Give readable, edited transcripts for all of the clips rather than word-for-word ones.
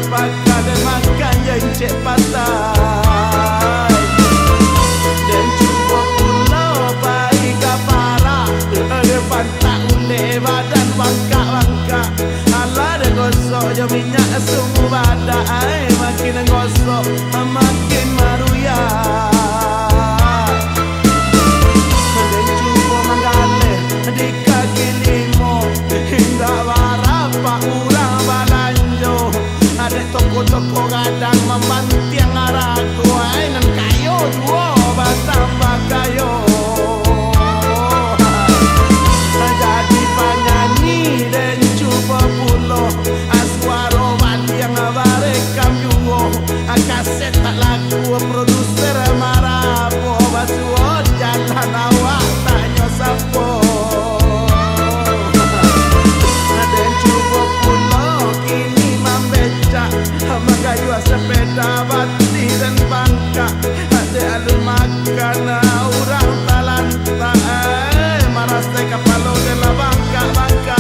pakai dan makan jencek patai. Dan cuba pulau baik kapara, depan tak boleh badan bangkak-bangkak. Alah dia gosok je minyak sungguh badai, makin gosok makin maruyah. Dan cuba manggaleh di kaki limo, hingga berapa orang balanjo. Ada toko-toko kadang membantiang araku, nan kayo dua batambah kayo. Jadi penyanyi dan cuba pulo aswaro yang barekam juo. Kaset tak laku produser marapo, basuo jalan awak tanya sapo. Dan cuba pulo kini membecak, magayu sepeda bati dan bangka. Ada alun makan orang talanta, marase kapalo de la bangka-bangka.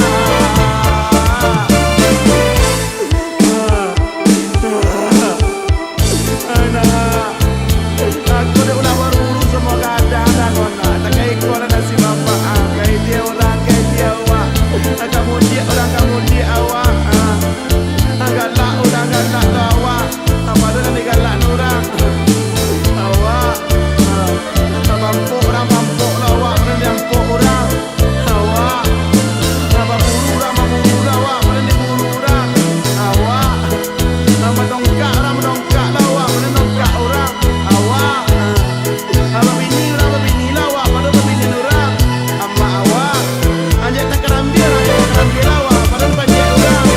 Aku dah ulah berburu semua kadang dah kona. Tak kaya kau dah nasi bapak, kaya dia orang, kaya dia awak. Kamu dia orang, kamu dia awak. Galak orang, galak awak. Pada nanti galak orang awak. Mampuk orang, mampuk lah awak. Pada mampuk orang awak. Berburu orang, berburu awak. Pada ni buru orang awak. Mendongkak orang, mendongkak lah awak. Pada dongkak orang awak. Berbini orang, berbini lah awak. Pada berbini orang amak awak. Anjak tak kerambil, anjak tak kerambil awak. Pada panjang orang.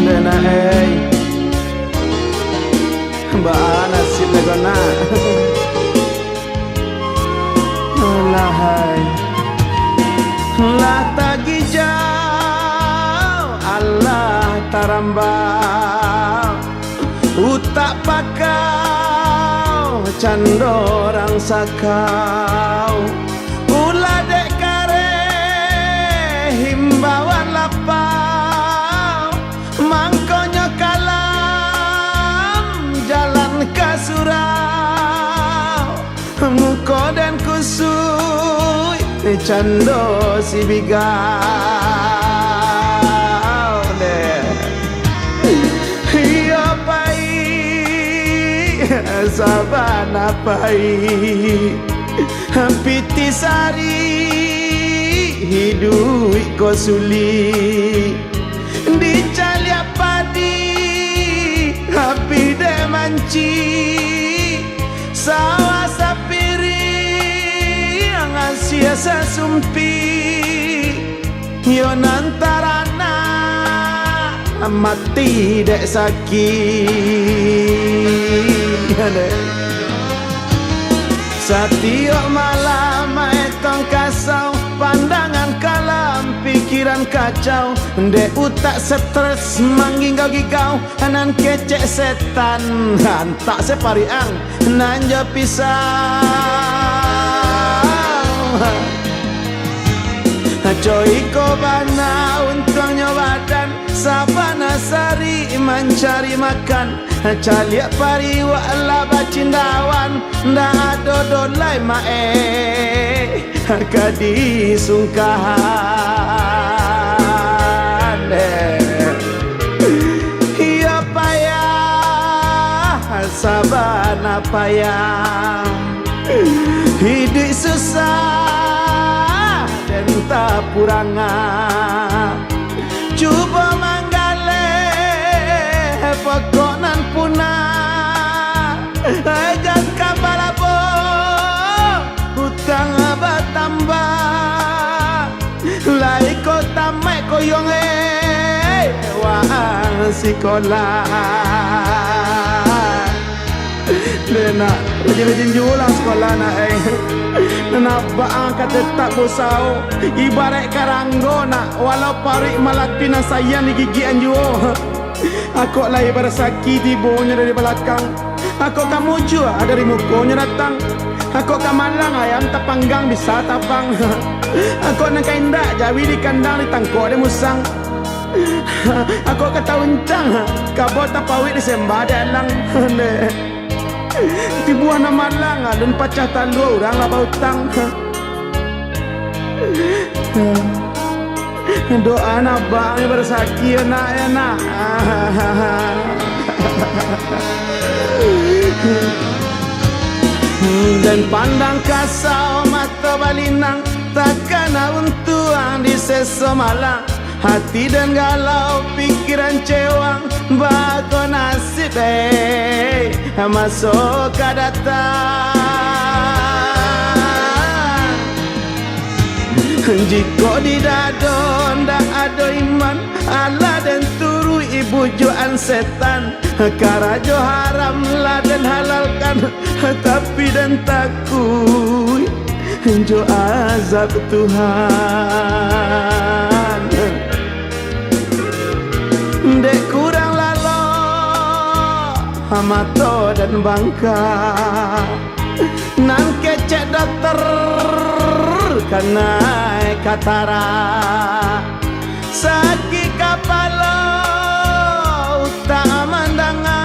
Dena Mbak nasib legona. Lahai lah tagi jauh, Allah tarambau. Utak pakau candorang sakau. Ulah dek kare himbauan lapau. Mangkonyo kalam jalan ke surau. Muko dan kusui cando si bigau deh. Iya pai sabana pai piti sari hidui ko suli. Dicalia padi api de manci, sawah sapiri yang asia sasumpi. Yo nantarana mati dek sakit. Setiap malam etong kasau, pandangan kalam, pikiran kacau. Dek utak stres manggigau-gigau, nan kecek setan, hantak separiang nanja pisau. Coy ko bana untungnya badan, sabana sari mencari makan. Caliak pari wala bacindawan, nda dodolai mae kadi sungkahan. Iya payah sabana payah, hidup susah dan tak purangan. Cuba manggale pokonan punah, ajan kabalabo hutang abad tambah. sekolah. Dena rajin-rajin jualan sekolah nak nak baang kata tak bosau ibarat karanggo nak walau parik malati na sayang di gigian juo. Aku lah ibarat sakit ibunya dari belakang. Aku kamu jua dari mukonya datang. Aku kamalang ayam tapanggang bisa tapang. Aku nak indah jawi di kandang di tangkok di musang. Aku kata uncang kabut tapawit di sembah dalang. Di buah nama lang alun pacah talu orang lah bautang. Doa nak bang bersaki nak. Dan pandang kasau mata balinang takkan untuang di sesemalang. Hati dan galau pikiran cewang bako nasib masuk ke datang. Jika di dadon dah ada iman Allah dan turu ibu juan setan. Karajo haram lah dan halalkan tapi dan takut jo azab Tuhan. Dek kurang lalo Hamato dan bangka nan kecek dokter karena katara sakit kapalo tak mandanga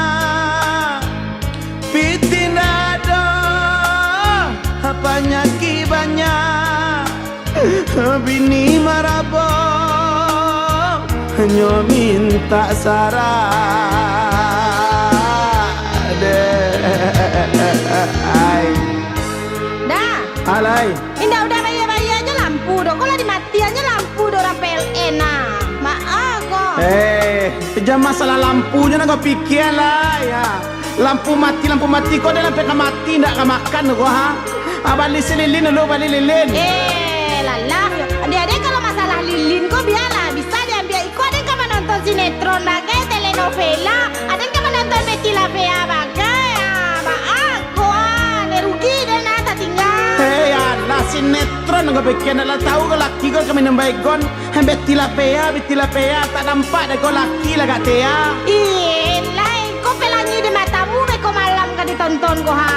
pitinado apanya banyak bini marabo hanya minta sarah dah alai indah udah bayar aja lampu dong. Kalau dimati aja lampu dong orang PLN nah maaf kok. Jam masalah lampunya nak kau pikir lah ya. Lampu mati kau dah sampai mati ndak kau makan kau ha. Balik lilin dulu balik lilin. Lalah adik-adik kalau masalah lilin kok biarlah bisa diambil ikut. Ada kan menonton sinetron bagai telenovela. Ada kan menonton Betty La Fea bagai maaf kok nerugi dan tak tinggal. Lah sinetron kau pikir nak tahu kau laki kau kami nambai gon. Betty La Fea tak nampak dah kau laki lah kat Tia. Lain kau pelangi di matamu kau malam kan ditonton kau ha.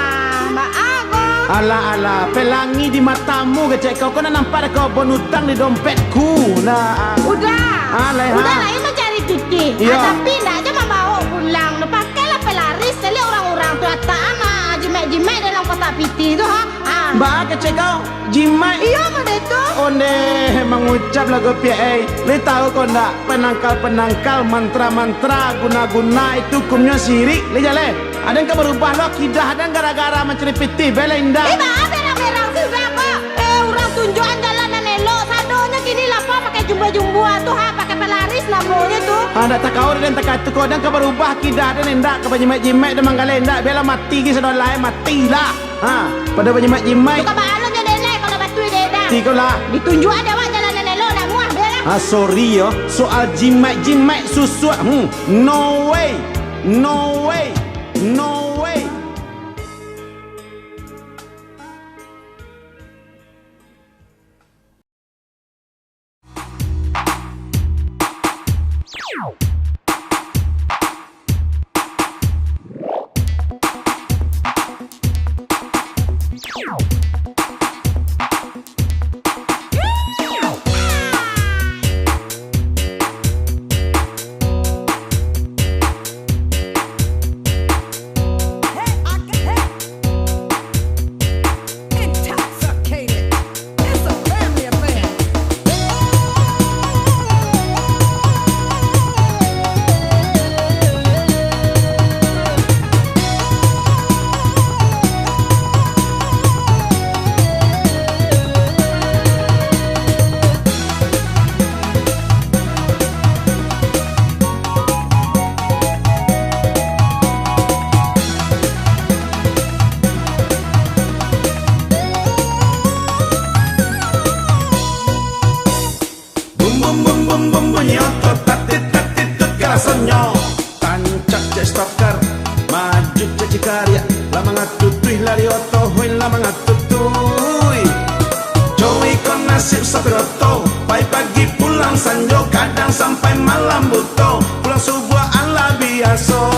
Maaf kok. Alah, pelangi di matamu kecek kau nak nampak dah kau bon hutang di dompetku. Nah. Udah lain mencari kiki. Tapi ndak aja membawa pulang. Lu pakailah pelaris sekali orang-orang tu atas ama jimat-jimat dalam kotak piti tu ha. Ba kecek kau jimat. Iya mode tu. Onde mengucap lagu piai. Lu tahu kau ndak penangkal mantra-mantra guna-guna itu hukumnya syirik. Lu jale. Ada yang berubah lo kidah dan gara-gara mencari piti bela indah. Maaf berang-berang sudah kok. Orang tunjukan jalanan elok. Sadonya kini lapar pakai jumbo-jumbuan tu ha, pakai pelaris namanya tu. Anda tak kau dan tak katu kau dan kau berubah kidah dan endak ke jimat-jimat dan manggala endak bela mati ke sedon lain matilah. Pada jimat-jimat. Tukar balon je denai kalau batu dia dah. Tiga lah. Ditunjuk ada wak jalanan elok dah muah belah. Sorry yo, soal jimat-jimat susuat. No way. sonyo tancak cek stalker maju cek karya lama ngatutui lari otohoi lama ngatutui jowi kon nasib sapiroto pagi pulang sanjo kadang sampai malam buto pulang subuh ala biaso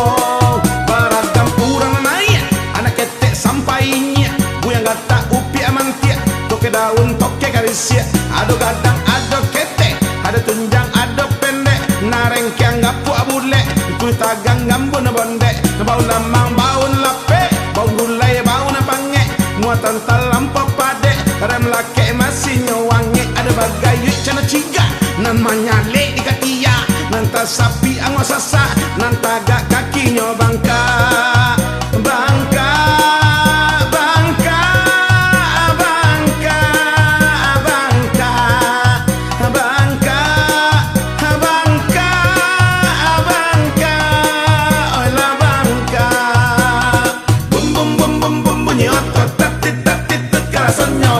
baragam urang naik anak ketek sampainya buyang gata upi amantia toke daun toke karisia ado gadang ado ketek ada tunjang ado pendek nareng kiang gapu abule ikut tagang ngambun bondek bau lamang bau lape bau gulai bau napange muatan talampau padek rem lake masih nyawange ada bagai yuk cana ciga nan manyale di katia nanta sapi angwa sasa nan tagak kakinya bangka bangka bangka bangka bangka bangka bangka bangka olah bangka bum bum bum bum bum bunyi otot tatit tatit tut karasannya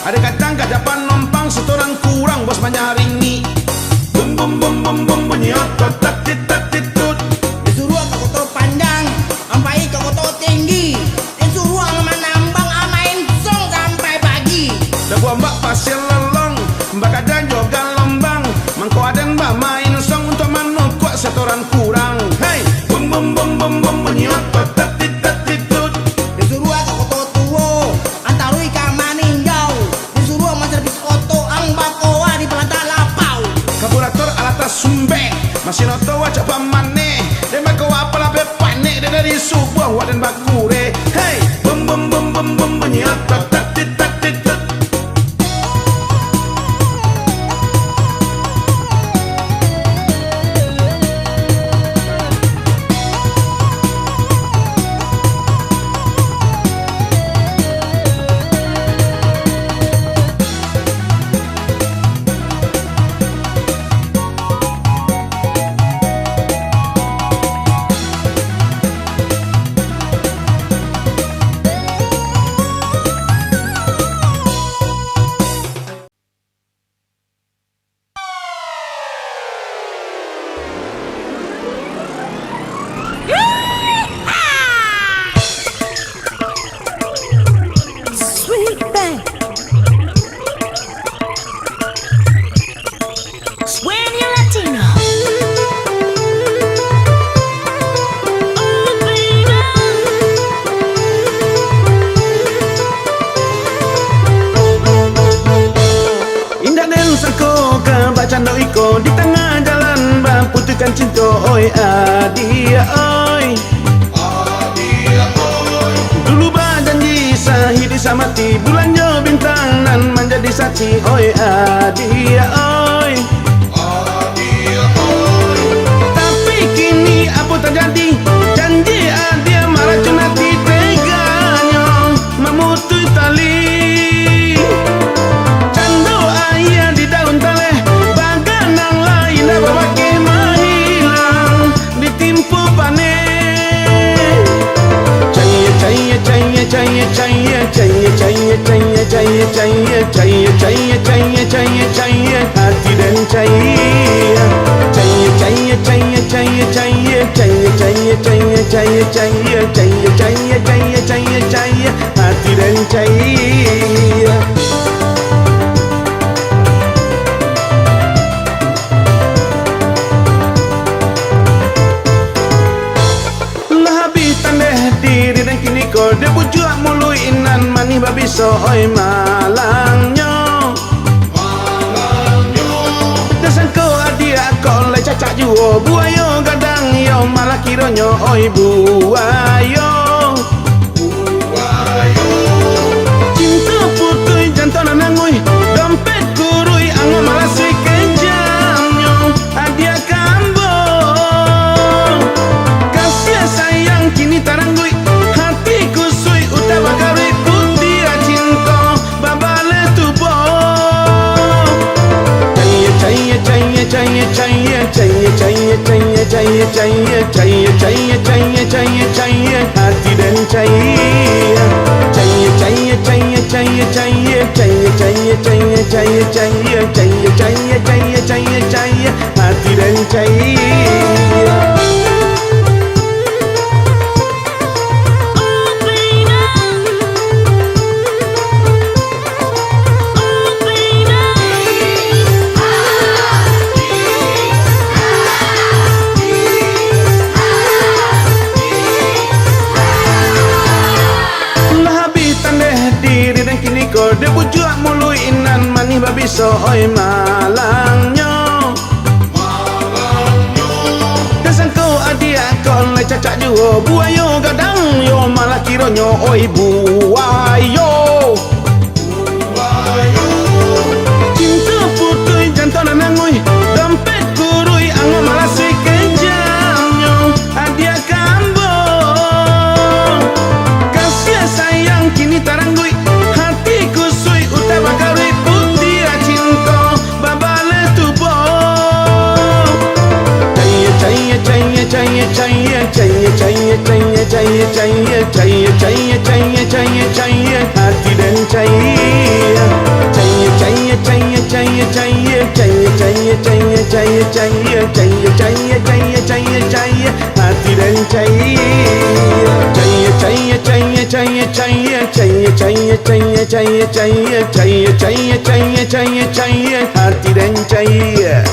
ada kadang kadapan nompang setoran kurang bos menyaringi bum bum bum bum bum bunyi otot tatit tatit tut disuruh ke koto panjang sampai ke koto tinggi disuruh menambang amain song sampai pagi dah gua mbak pasir lelong mbak kadang joga lombang mangko ada mbak main song untuk manukuk setoran kurang hey bum bum bum bum bum bunyi otot tatit tatit tut disuruh ke koto tuwo antarui ka maninjau disuruh servis oto ang bakoa di pelanta lapau kaburator alata sumbe masih noto wajah pamane dan bako apa lah bepane dari subuh wadan bakure hey bum bum bum bum bum bunyi otot tatit tatit tut Iko di tengah jalan putihkan cinta oi adia oi adia oi dulu berjanji sahidi samati bulannya bintang nan menjadi saksi oi adia oi adia oi tapi kini apa terjadi janji adia marah cunati teganya memutui tali candu ayah di daun taleh hati dan cahaya babi soy malangnya Desangko adia kolai cacak juo buayo gadang yo malah kironyo oi buayo Cinta putui jantonan nangui dompet kurui ango malah sui kenjamnya adia kambo kasih sayang kini taranggui hatiku sui utawa karui putih cinta babale tubo Caya caya caya caya caya caya caya caya caya caya caya caya caya caya hati dan caya caya caya caya caya caya caya caya caya caya caya caya caya caya caya caya hati dan caya Kode bujuak mulu inan manih babi soy malangnya Desangko adia kolai cacak juo buayo gadang yo malah kironyo oi buayo Cinta putui jantonan nangui dompet kurui ango malah sui kenjamnya adia kambo kasih sayang kini taranggui Bakarui putih cinta babale tubo Caya caya caya caya caya caya caya caya caya caya caya caya caya caya hati dan caya Caya caya caya caya caya caya caya caya caya caya caya caya caya caya caya hati dan caya Caya caya caya caya caya caya caya caya caya caya caya caya caya caya caya hati dan caya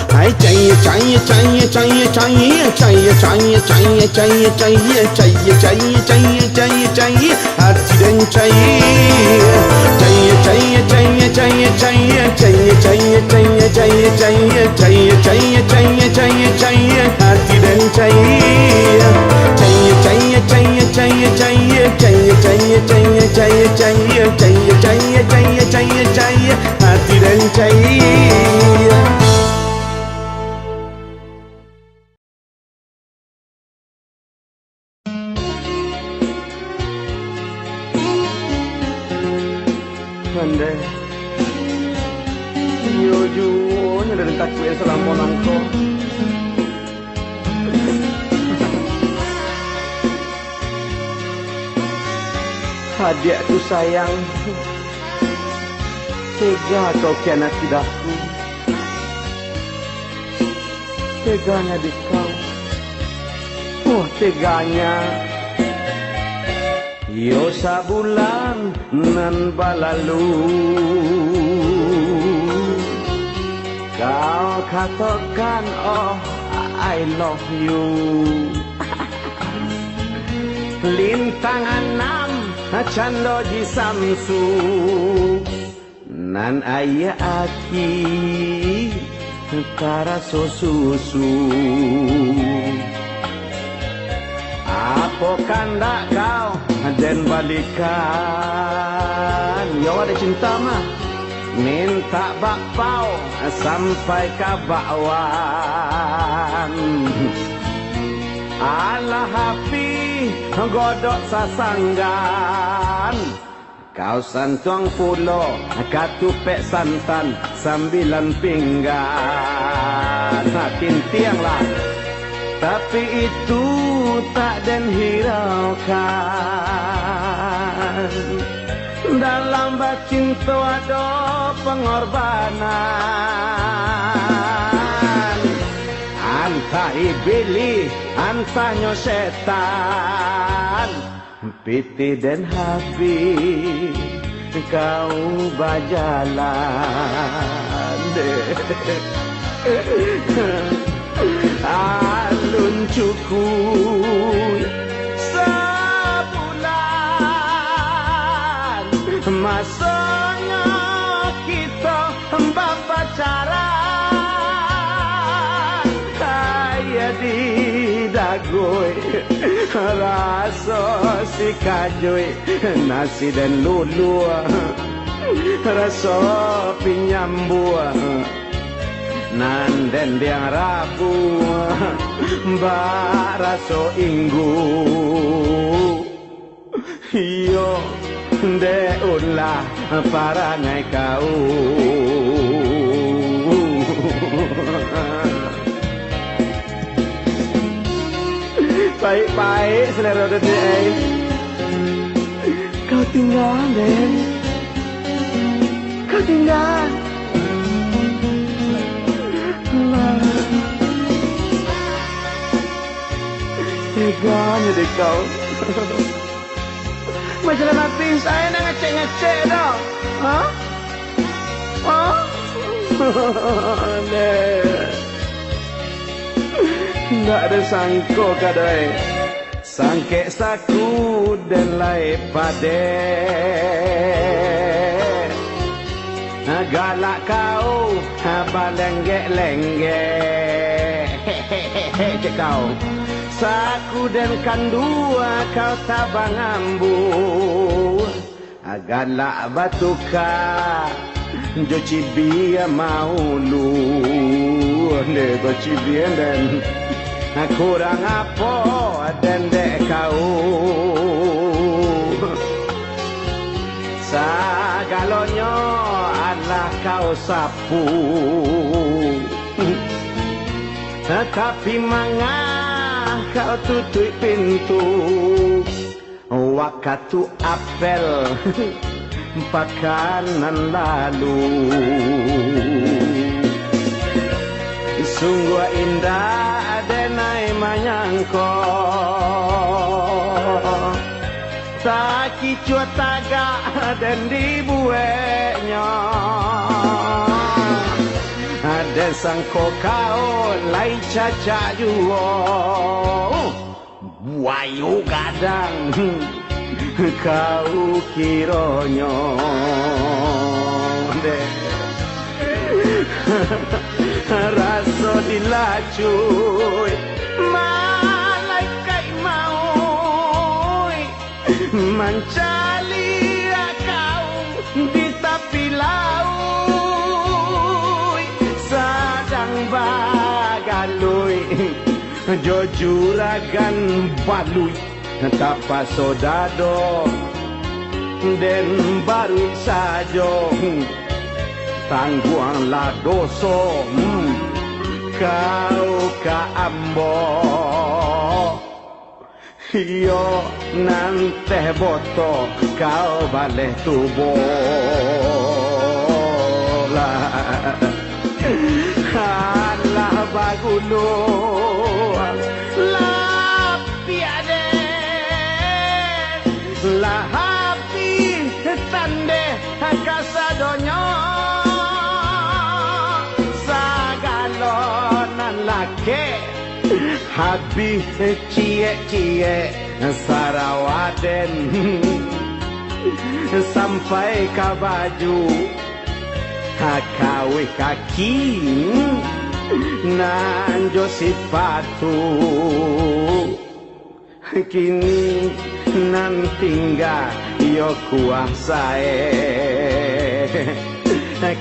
Hai caya caya caya caya caya caya caya caya caya caya caya caya caya caya caya hati dan caya Caya caya caya caya caya caya caya caya caya caya caya caya caya caya caya hati dan caya Caya caya caya caya caya caya caya caya caya caya caya caya caya caya caya hati dan caya Ande yo juo nya dari takwe selamponan ko Hadiahku sayang tega kau kianati daku teganya di kau teganya Yo sabulan nan balalu kau katakan oh I love you Lintang enam cando ji samsu nan ayah aki tara susu Apa kandak kau dan balikan Yo ada cinta mah minta bakpao sampai ke bakwan Ala hapi godok sasanggan Kau santuang pulo katupek santan sambilan pinggan Tintianglah tapi itu tak den hiraukan Dalam bacinta ada pengorbanan Antah iblis, antahnya setan Piti dan habis kau berjalan Alun cukup sebulan Masanya kita pacaran kaya di dagoi rasa si kajoi nasi dan lulu rasa pinyambua nanden diang rabu mbak raso inggu iyo de ulah parangai kau baik-baik selera detik kau tinggal Den kau tinggal teganya deh kau macam hati saya nak ngecek-ngecek dah hah? Hah? Nggak ada sangko kadai sangke saku dan lai pade galak kau balengge-lengge hehehe kau saku dan kandua kau tabang ambu galak batuka jo cibia maulu ne go cibia dan kurang apa dan dek kau sagalonyo alah kau sapu tapi mangah kau tutup pintu waktu apel pakanan lalu sungguh indah denai manyangko taki cuataga dan dibueknya ada sangko kau lai caca juo buayu gadang kau kironyo rasa dilacuy malaikat mau mencari kau di tepi laut sedang bagalui jojuragan balui tapa sodado den baru sajo tangguanglah doso kau ka ambo iyo nante boto kau balik tubo halah bagulo la piade la hapi tande kasadonyo habis cie-cie Sarawaden sampai ke baju kawe kaki nanjo sepatu kini nan tinggal yo kuasae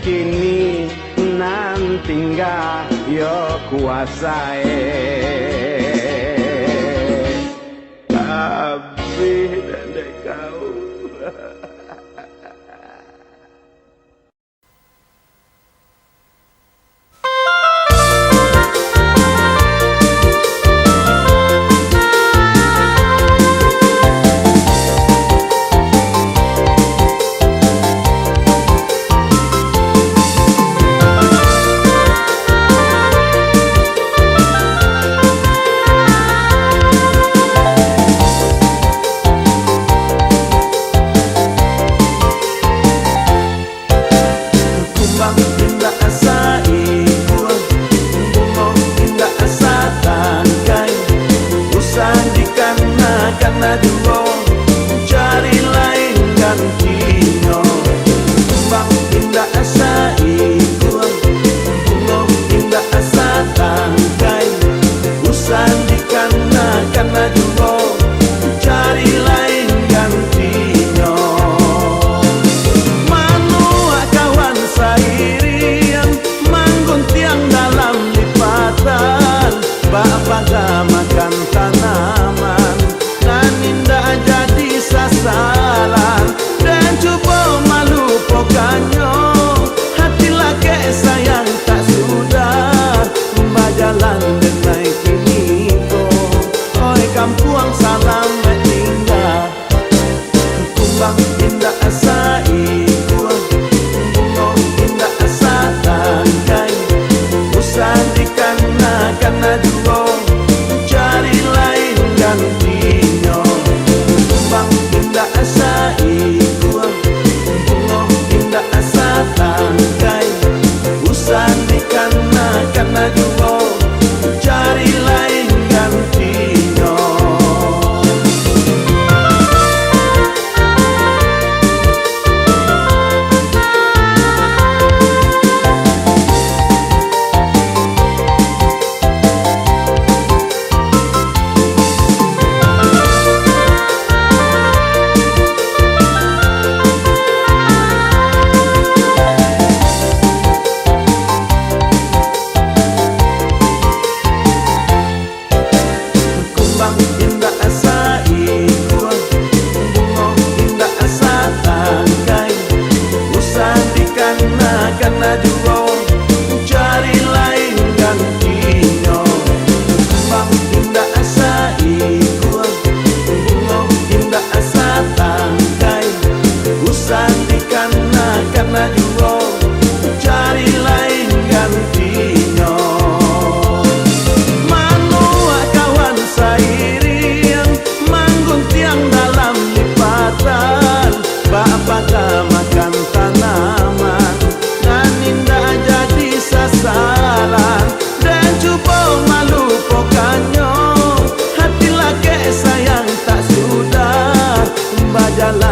kini nan tinggal yo kuasae tapi dan kau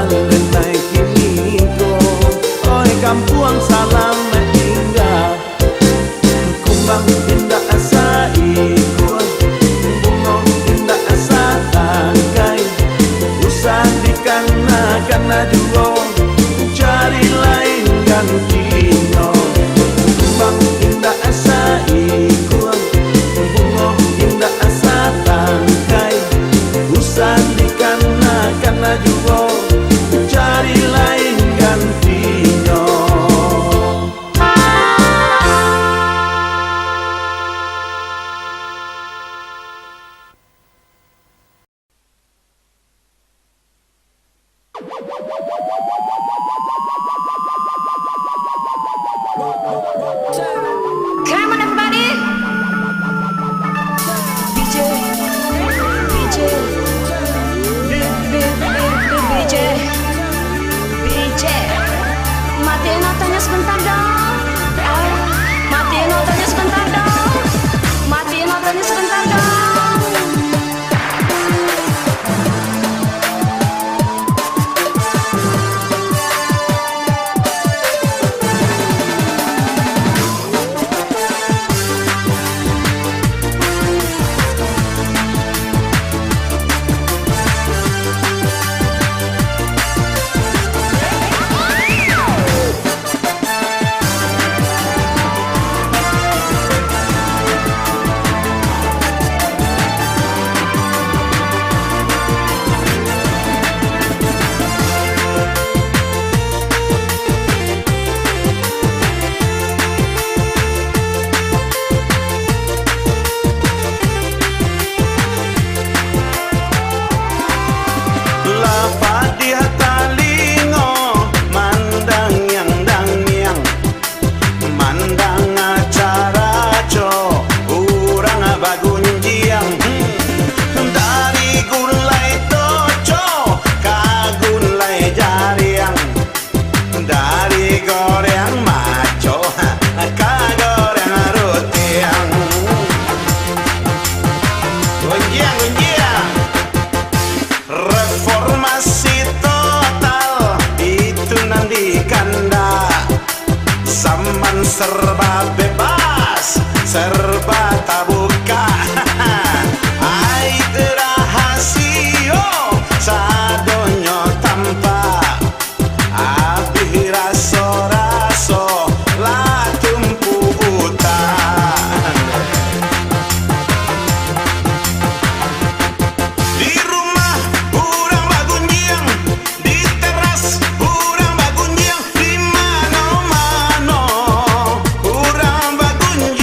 salang renai kini ko. Oi kampuang salam tinggal kumbang indah asa iku bungo indah asa tangkai usah dikana duo cari lain gantinya kumbang indah asa iku bungo indah asa tangkai usah dikana duo cari lain gantinya. Come on, everybody! BJ, BJ, BJ, BJ. Matiin otaknya sebentar dong. Matiin otaknya sebentar dong. Matiin otaknya sebentar dong. Serba bebas, serba tabuka. Ai terahasio sadonyo tanpa abih raso-raso la tumpu utang. Di rumah urang bagunjiang, di teras urang bagunjiang, di mana-mana urang bagunjiang.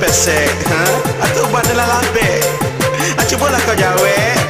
pesek, atau ubat dalam lambe. Cubalah kau jawab.